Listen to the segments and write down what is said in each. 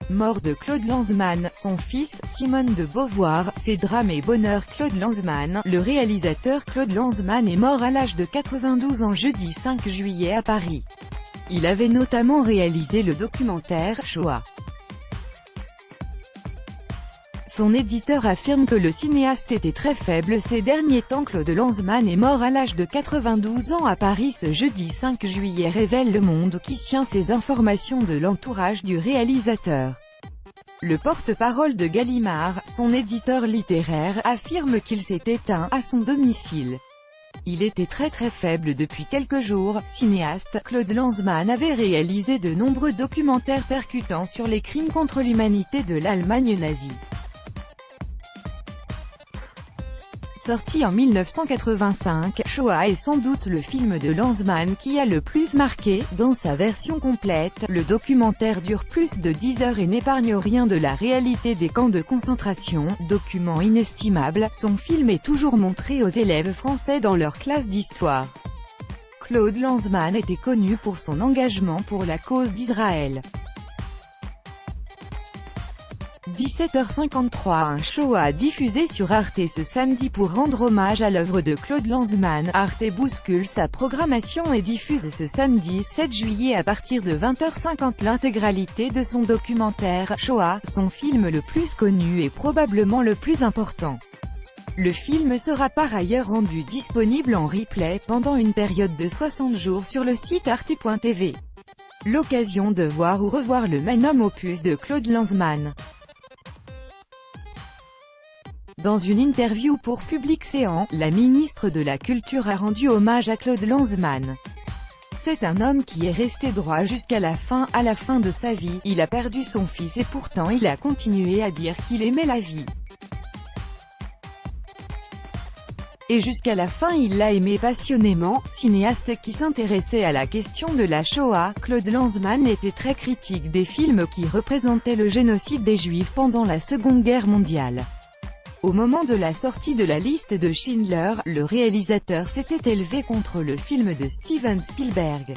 Mort de Claude Lanzmann, son fils, Simone de Beauvoir, ses drames et bonheurs. Claude Lanzmann, le réalisateur Claude Lanzmann est mort à l'âge de 92 ans jeudi 5 juillet à Paris. Il avait notamment réalisé le documentaire « Shoah ». Son éditeur affirme que le cinéaste était très faible ces derniers temps. Claude Lanzmann est mort à l'âge de 92 ans à Paris ce jeudi 5 juillet, révèle Le Monde qui tient ces informations de l'entourage du réalisateur. Le porte-parole de Gallimard, son éditeur littéraire, affirme qu'il s'est éteint à son domicile. Il était très faible depuis quelques jours. Cinéaste, Claude Lanzmann avait réalisé de nombreux documentaires percutants sur les crimes contre l'humanité de l'Allemagne nazie. Sorti en 1985, Shoah est sans doute le film de Lanzmann qui a le plus marqué. Dans sa version complète, le documentaire dure plus de 10 heures et n'épargne rien de la réalité des camps de concentration. Document inestimable, son film est toujours montré aux élèves français dans leur classe d'histoire. Claude Lanzmann était connu pour son engagement pour la cause d'Israël. 17h53 Un Shoah diffusé sur Arte ce samedi pour rendre hommage à l'œuvre de Claude Lanzmann. Arte bouscule sa programmation et diffuse ce samedi 7 juillet à partir de 20h50 l'intégralité de son documentaire « Shoah », son film le plus connu et probablement le plus important. Le film sera par ailleurs rendu disponible en replay pendant une période de 60 jours sur le site arte.tv. L'occasion de voir ou revoir le magnum opus de Claude Lanzmann. Dans une interview pour Public Séance, la ministre de la Culture a rendu hommage à Claude Lanzmann. C'est un homme qui est resté droit jusqu'à la fin. À la fin de sa vie, il a perdu son fils et pourtant il a continué à dire qu'il aimait la vie. Et jusqu'à la fin il l'a aimé passionnément. Cinéaste qui s'intéressait à la question de la Shoah, Claude Lanzmann était très critique des films qui représentaient le génocide des Juifs pendant la Seconde Guerre mondiale. Au moment de la sortie de la liste de Schindler, le réalisateur s'était élevé contre le film de Steven Spielberg.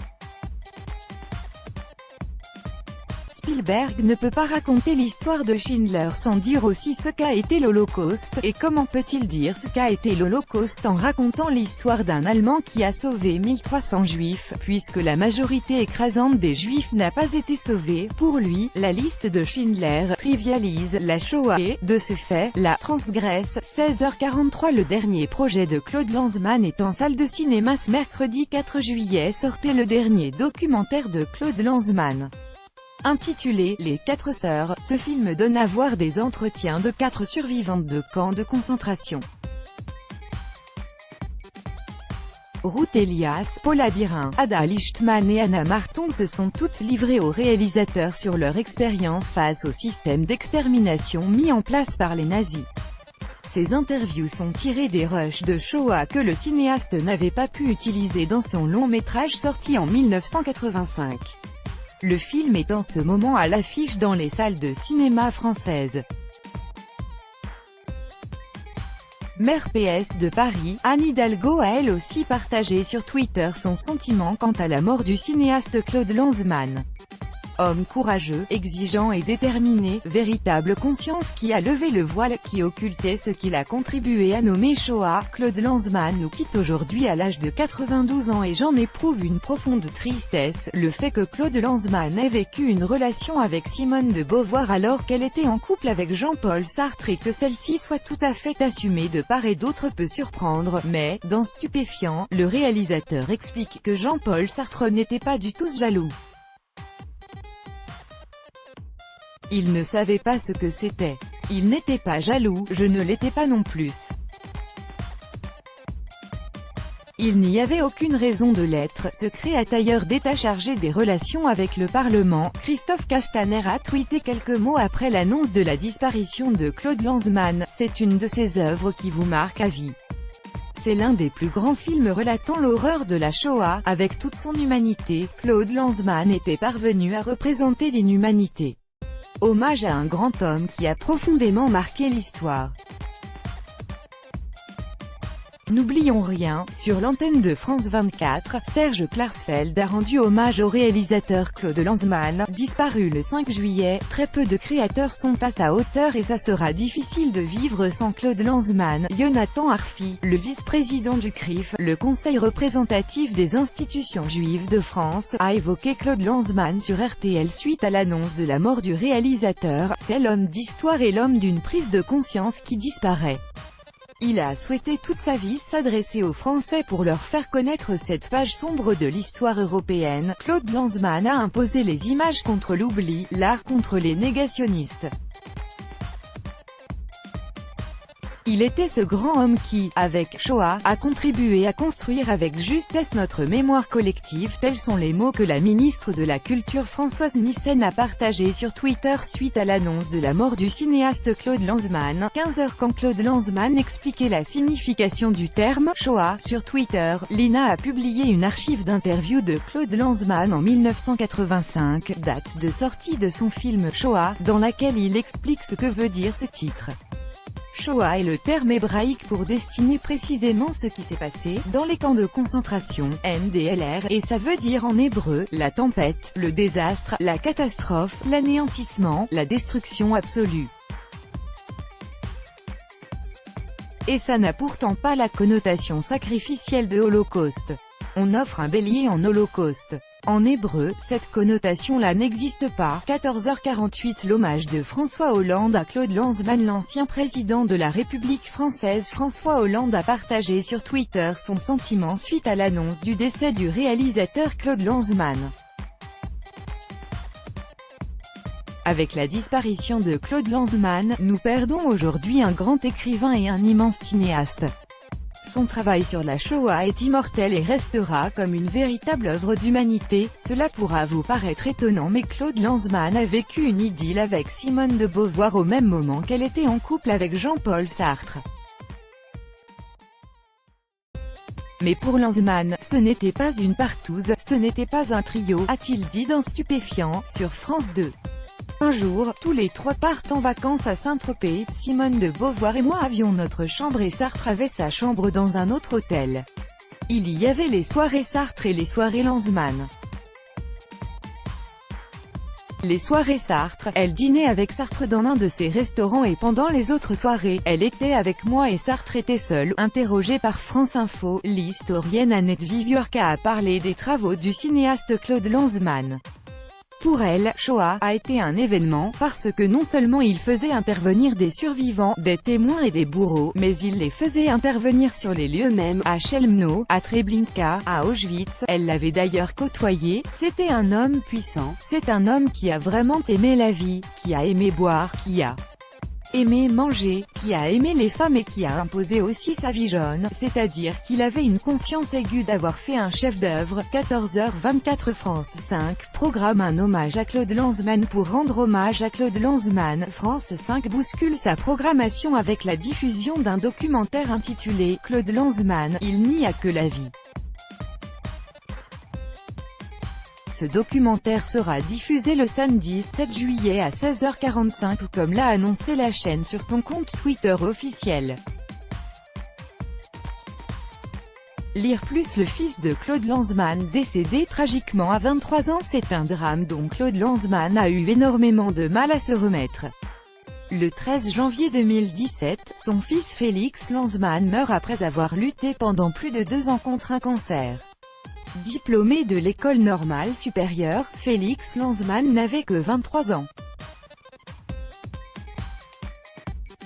Spielberg ne peut pas raconter l'histoire de Schindler sans dire aussi ce qu'a été l'Holocauste, et comment peut-il dire ce qu'a été l'Holocauste en racontant l'histoire d'un Allemand qui a sauvé 1300 Juifs, puisque la majorité écrasante des Juifs n'a pas été sauvée. Pour lui, la liste de Schindler trivialise la Shoah et, de ce fait, la transgresse. 16h43 Le dernier projet de Claude Lanzmann est en salle de cinéma ce mercredi 4 juillet sortait le dernier documentaire de Claude Lanzmann. Intitulé « Les 4 sœurs », ce film donne à voir des entretiens de 4 survivantes de camps de concentration. Ruth Elias, Paula Birin, Ada Lichtman et Anna Marton se sont toutes livrées au réalisateur sur leur expérience face au système d'extermination mis en place par les nazis. Ces interviews sont tirées des rushs de Shoah que le cinéaste n'avait pas pu utiliser dans son long métrage sorti en 1985. Le film est en ce moment à l'affiche dans les salles de cinéma françaises. Maire PS de Paris, Anne Hidalgo a elle aussi partagé sur Twitter son sentiment quant à la mort du cinéaste Claude Lanzmann. Homme courageux, exigeant et déterminé, véritable conscience qui a levé le voile qui occultait ce qu'il a contribué à nommer Shoah, Claude Lanzmann nous quitte aujourd'hui à l'âge de 92 ans et j'en éprouve une profonde tristesse. Le fait que Claude Lanzmann ait vécu une relation avec Simone de Beauvoir alors qu'elle était en couple avec Jean-Paul Sartre et que celle-ci soit tout à fait assumée de part et d'autre peut surprendre, mais, dans Stupéfiant, le réalisateur explique que Jean-Paul Sartre n'était pas du tout jaloux. Il ne savait pas ce que c'était. Il n'était pas jaloux, je ne l'étais pas non plus. Il n'y avait aucune raison de l'être. Ce créateur d'État chargé des relations avec le Parlement, Christophe Castaner a tweeté quelques mots après l'annonce de la disparition de Claude Lanzmann. C'est une de ses œuvres qui vous marque à vie. C'est l'un des plus grands films relatant l'horreur de la Shoah. Avec toute son humanité, Claude Lanzmann était parvenu à représenter l'inhumanité. Hommage à un grand homme qui a profondément marqué l'histoire. N'oublions rien, sur l'antenne de France 24, Serge Klarsfeld a rendu hommage au réalisateur Claude Lanzmann, disparu le 5 juillet. Très peu de créateurs sont à sa hauteur et ça sera difficile de vivre sans Claude Lanzmann. Jonathan Arfi, le vice-président du CRIF, le Conseil représentatif des institutions juives de France, a évoqué Claude Lanzmann sur RTL suite à l'annonce de la mort du réalisateur. C'est l'homme d'histoire et l'homme d'une prise de conscience qui disparaît. Il a souhaité toute sa vie s'adresser aux Français pour leur faire connaître cette page sombre de l'histoire européenne. Claude Lanzmann a imposé les images contre l'oubli, l'art contre les négationnistes. Il était ce grand homme qui, avec Shoah, a contribué à construire avec justesse notre mémoire collective. Tels sont les mots que la ministre de la Culture Françoise Nyssen a partagés sur Twitter suite à l'annonce de la mort du cinéaste Claude Lanzmann. 15h quand Claude Lanzmann expliquait la signification du terme « Shoah » sur Twitter, l'INA a publié une archive d'interviews de Claude Lanzmann en 1985, date de sortie de son film « Shoah », dans laquelle il explique ce que veut dire ce titre. Shoah est le terme hébraïque pour dessiner précisément ce qui s'est passé dans les camps de concentration, NDLR, et ça veut dire en hébreu, la tempête, le désastre, la catastrophe, l'anéantissement, la destruction absolue. Et ça n'a pourtant pas la connotation sacrificielle de Holocauste. On offre un bélier en Holocauste. En hébreu, cette connotation-là n'existe pas. 14h48 L'hommage de François Hollande à Claude Lanzmann. L'ancien président de la République française François Hollande a partagé sur Twitter son sentiment suite à l'annonce du décès du réalisateur Claude Lanzmann. Avec la disparition de Claude Lanzmann, nous perdons aujourd'hui un grand écrivain et un immense cinéaste. Son travail sur la Shoah est immortel et restera comme une véritable œuvre d'humanité. Cela pourra vous paraître étonnant mais Claude Lanzmann a vécu une idylle avec Simone de Beauvoir au même moment qu'elle était en couple avec Jean-Paul Sartre. Mais pour Lanzmann, ce n'était pas une partouze, ce n'était pas un trio, a-t-il dit dans Stupéfiant, sur France 2. Un jour, tous les trois partent en vacances à Saint-Tropez, Simone de Beauvoir et moi avions notre chambre et Sartre avait sa chambre dans un autre hôtel. Il y avait les soirées Sartre et les soirées Lanzmann. Les soirées Sartre, elle dînait avec Sartre dans l'un de ses restaurants et pendant les autres soirées, elle était avec moi et Sartre était seul. Interrogée par France Info, l'historienne Annette Viviorca a parlé des travaux du cinéaste Claude Lanzmann. Pour elle, Shoah a été un événement, parce que non seulement il faisait intervenir des survivants, des témoins et des bourreaux, mais il les faisait intervenir sur les lieux mêmes, à Chelmno, à Treblinka, à Auschwitz. Elle l'avait d'ailleurs côtoyé. C'était un homme puissant, c'est un homme qui a vraiment aimé la vie, qui a aimé boire, qui a aimé manger, qui a aimé les femmes et qui a imposé aussi sa vision, c'est-à-dire qu'il avait une conscience aiguë d'avoir fait un chef-d'œuvre. 14h24 France 5 programme un hommage à Claude Lanzmann. Pour rendre hommage à Claude Lanzmann, France 5 bouscule sa programmation avec la diffusion d'un documentaire intitulé « Claude Lanzmann, il n'y a que la vie ». Ce documentaire sera diffusé le samedi 7 juillet à 16h45 comme l'a annoncé la chaîne sur son compte Twitter officiel. Lire plus. Le fils de Claude Lanzmann décédé tragiquement à 23 ans. C'est un drame dont Claude Lanzmann a eu énormément de mal à se remettre. Le 13 janvier 2017, son fils Félix Lanzmann meurt après avoir lutté pendant plus de 2 ans contre un cancer. Diplômé de l'école normale supérieure, Félix Lanzmann n'avait que 23 ans.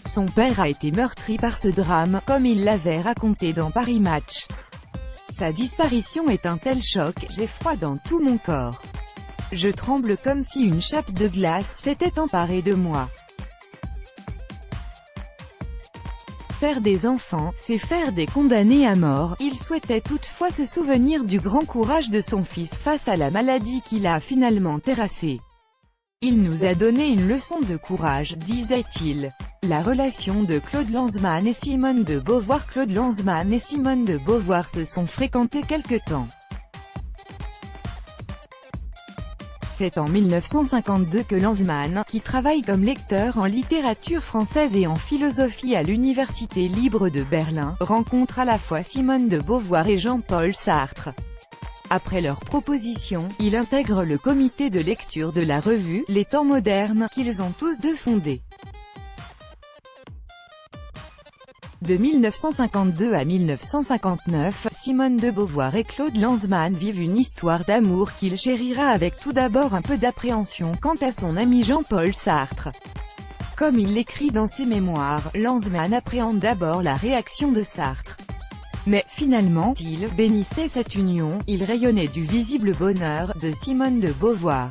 Son père a été meurtri par ce drame, comme il l'avait raconté dans Paris Match. Sa disparition est un tel choc, j'ai froid dans tout mon corps. Je tremble comme si une chape de glace s'était emparée de moi. Faire des enfants, c'est faire des condamnés à mort. Il souhaitait toutefois se souvenir du grand courage de son fils face à la maladie qui l'a finalement terrassé. Il nous a donné une leçon de courage, disait-il. La relation de Claude Lanzmann et Simone de Beauvoir. Claude Lanzmann et Simone de Beauvoir se sont fréquentés quelque temps. C'est en 1952 que Lanzmann, qui travaille comme lecteur en littérature française et en philosophie à l'Université libre de Berlin, rencontre à la fois Simone de Beauvoir et Jean-Paul Sartre. Après leur proposition, il intègre le comité de lecture de la revue Les Temps modernes, qu'ils ont tous deux fondé. De 1952 à 1959, Simone de Beauvoir et Claude Lanzmann vivent une histoire d'amour qu'il chérira avec tout d'abord un peu d'appréhension quant à son ami Jean-Paul Sartre. Comme il l'écrit dans ses mémoires, Lanzmann appréhende d'abord la réaction de Sartre. Mais, finalement, il bénissait cette union, il rayonnait du visible bonheur de Simone de Beauvoir.